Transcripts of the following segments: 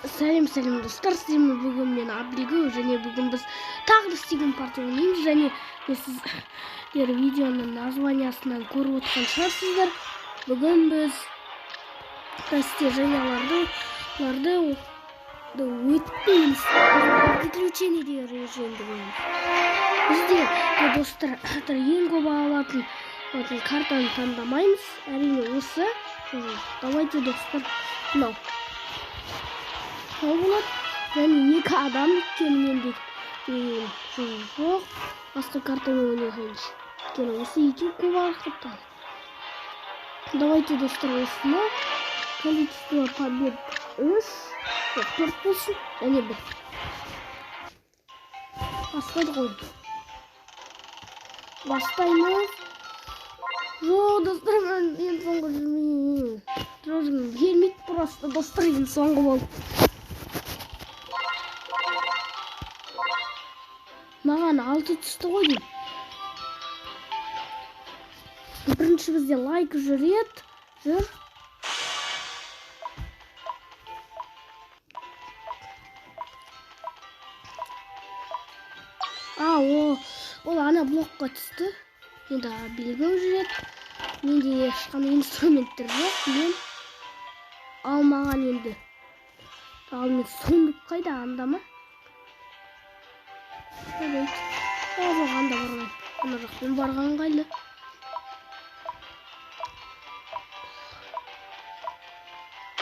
Сәлем достар, сіздермен бүгін мен Абдигүл және бүгін біз тағы да стигін партия ойнаймыз және сіздер видеоның названиясынан көріп отырған шығарсыздар. Бүгін біз достиженияларды өтпейміз. Приключение режимді қоямыз. Бізде достар ең көп алатын картаны таңдамаймыз. Әрине осы. Давайте достар, мынау болады. Және 2 адам өйткені жоқ. Басқа картамен ойнаймыз. Өйткені осы 2 көп арқылы. Давайте достар осыны. Количество побед 4 болсын. Және 1. Бастайды ғой. Бастаймыз. Жоқ достар, мен соңғы жүрмеймін. Келмейді просто достар, ең соңғы болды. Маған 6 түсті ғой дейм. Бірінші бізде лайк жүр. Ол ана блокқа түсті. Енді белгі жүреді. Менде ешқандай инструменттер жоқ. Мен алмаған енді. Ал мен сондық қайда, анда ма? Жоқ, анда барған. Ана жақпен барған қайлы.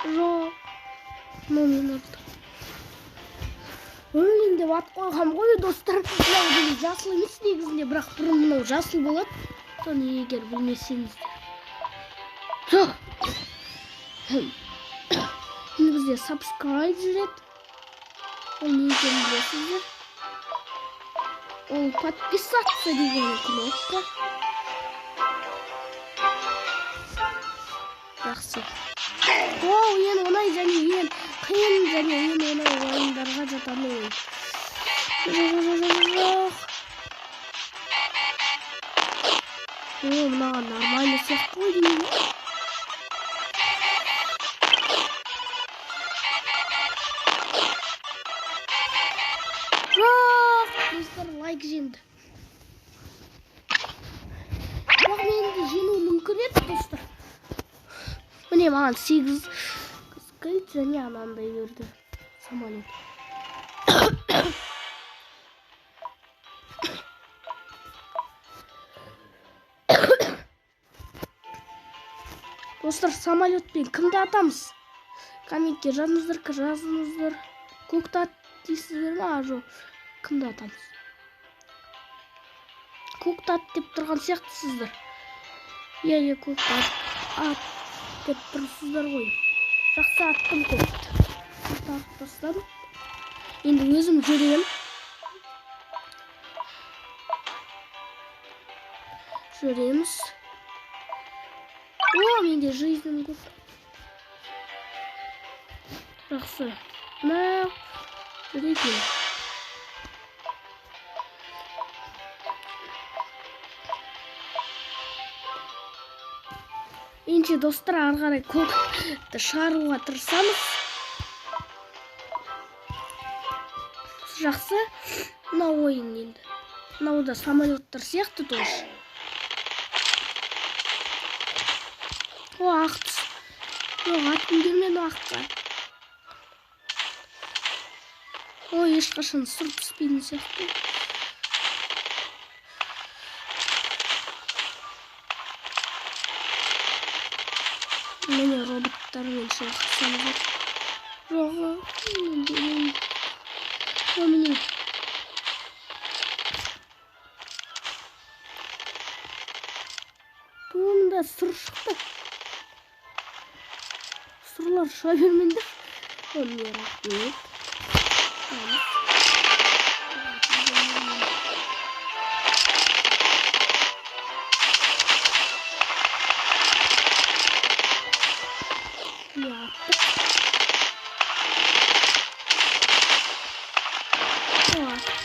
Жоқ. Мен ұрды. Өлін деп ат қойғам ғой достар. Мынау жасыл емес негізінде, бірақ бұрын мынау жасыл болады. Соны егер білмесеңіздер. Жоқ. Енді бізде subscribe жүреді. Ол не екенін білесіздер. Ол подписаться деген кнопка. Жақсы. Ең оңай және ең қиын және ең оңай ойындарға жатады ойын. Жоқ. Мынаған нормально сияқты ғой деймін. Жоқ, достар, лайк жеңді. Бірақ менде жеңу мүмкін еді достар. Міне маған 8 кілт және анандай берді самолет. Достар, самолетпен кімді атамыз? Комментке жазыңыздар. Көкті ат дейсіздер ма? Жоқ. Кімді атамыз? Көкті ат деп тұрған сияқтысыздар. Е, көкті ат деп тұрсыздар ғой. Жақсы, аттым көкті. Тағып тастадым. Енді өзім жүреміз. Менде жизнім көп. Жақсы. Жүрейін. Енді достар, арғарай көкті шығаруға тырысамыз. Жақсы. Мынау ойын енді. Мынау да самолеттер сияқты тоже. Ақ түс. Жоқ, атын келмеді аққа. Ешқашан сұр түспейді сияқты. Мені роботтармен шығып жоқ. Мені. Бұнда сұр шықты. Сұрлар шыға бермендер. Оны рахмет.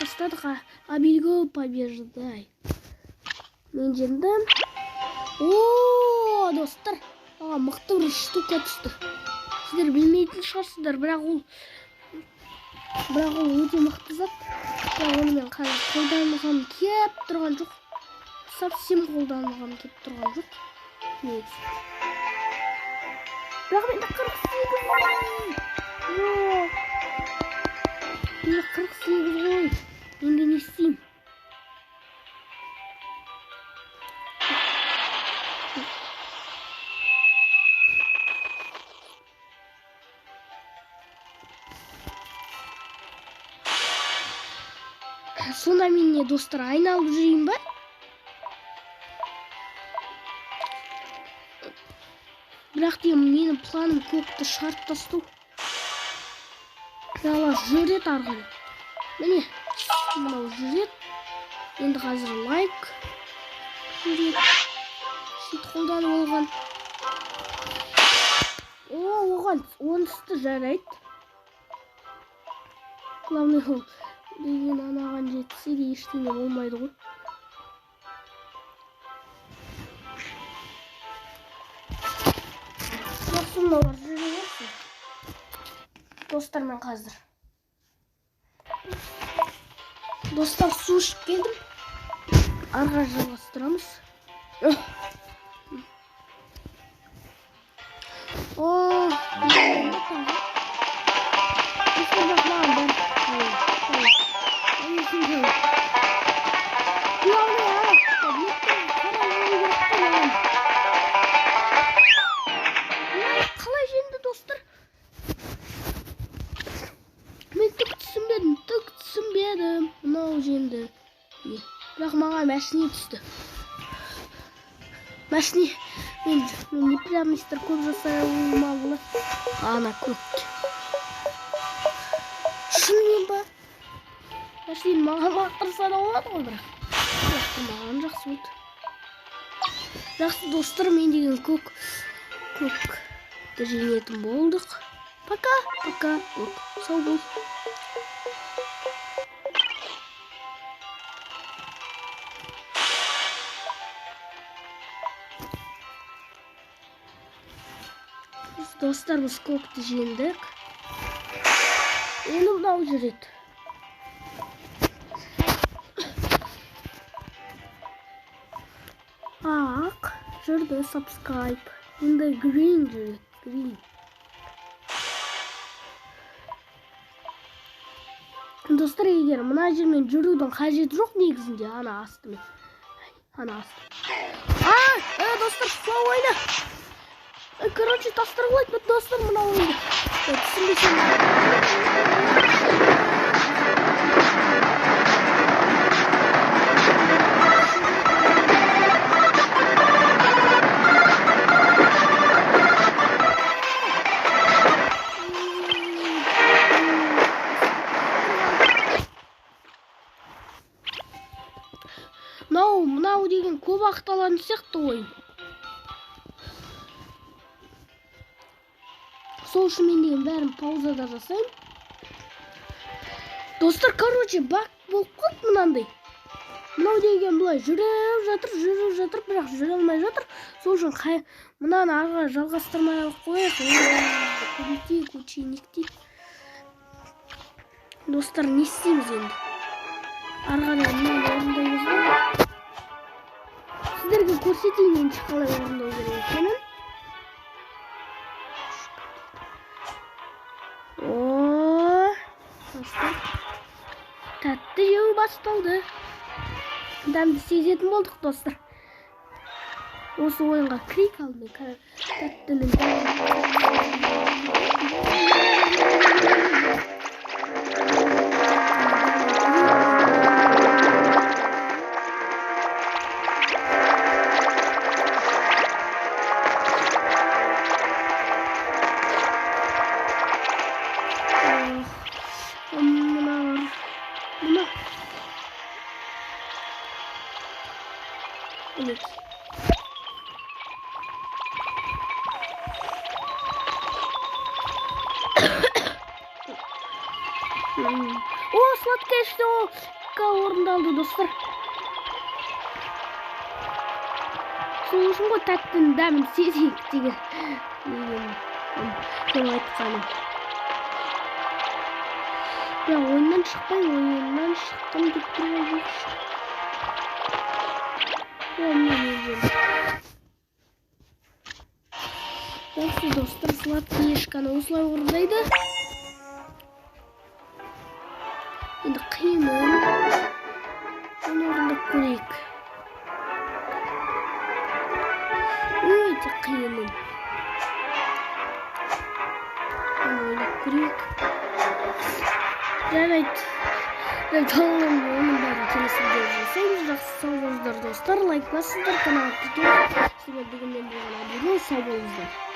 Остаток Абильгол побеждай. Мен жеңдім. Достар, мықты бір штука түсті. Сіздер білмейтін шығарсыздар, бірақ ол Бірақ ол өте мықты зат. Бірақ оны мен қазір қолданғым кеп тұрған жоқ. Совсем қолданғым кеп тұрған жоқ. Негізі. Бірақ менде 48 ғой. Менде 48 ғой. Енді не істеймін? Сонда мен не достар айналып жүрейін ба? Бірақ те менің планым көкті шығарып тастау. Жала жүрет арғылы. Міне, мынау жүрет. Енді қазір лайк жүрет. Сөйт қолданып болған. Оған онсызды жарайды. Главный ол деген анаған жетсе де ештеңе болмайды ғой. Мыналар жүре берсін. Достар, мен қазір. Достар, су ішіп келдім. Арға жалғастырамыз. Бірақ маған мәшіне түсті. Мәшіне мен неприятностьтер көп жасай алмағылы. Ана көкке. Шынымен ба? Мәшіне маған лақтырса да болады ғой бірақ. Маған жақсы болды. Жақсы достар, мен деген көкті жеңетін болдық. Пока, көк. Сау бол. Достар, біз көкті жеңдік. Енді мынау жүреді. Ақ жүрді, subscribe. Енді green жүреді, green. Достар, егер мына жермен жүрудің қажеті жоқ негізінде, ана астымен. Достар, сол ойна. Короче, тастырғылайды бұд достар мұна ойынды. Түсінбесем. Мынау деген көп ақталатын сияқты ойын. Сол үшін мен деген бәрін паузада жасайым. Достар, короче, бак болып қойып мынандай. Мынау деген бұлай жүріп жатыр, бірақ жүре алмай жатыр. Сол үшін мынаны арға жалғастырмай алып қояйық. Көчейнектей. Достар, не істейміз енді? Арғадан мынаны орындаймыз ба? Сіздерге көрсетейін енді қалай орындау керек екенін. Тәтті жеу басталды. Дәмді сезетін болдық, достар. Осы ойынға кіре қалды. Тәттінің сладкое что орындалды, достар. Сол үшін ғой тәттінің дәмін сезейік деген айтқаным. Ya oyundan çıkmayın, oyundan çıktım gittim. Жақсы достар, сладкий ешкіні осылай орындайды. Енді қиынын оны орындап көрейік. Өте қиынын оны ойлап көрейік. Жарайды. Оның бәрі келесі видеода жасаймыз. Жақсы сау болыңыздар достар, лайк басыңыздар, каналға кіріңіздер. Сіздерге бүгіннен болған абырой, сау болыңыздар.